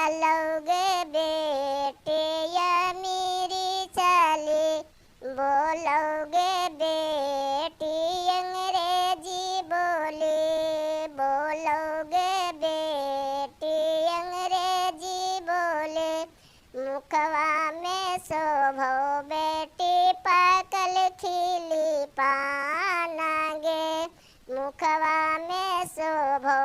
बोलोगे बेटे अमीरी चली, बोलोगे बेटी अंग्रेजी बोली, बोलोगे बेटी अंग्रेजी बोले। मुखवा में शोभो बेटी पाकल खिली पानागे, मुखवा में शोभो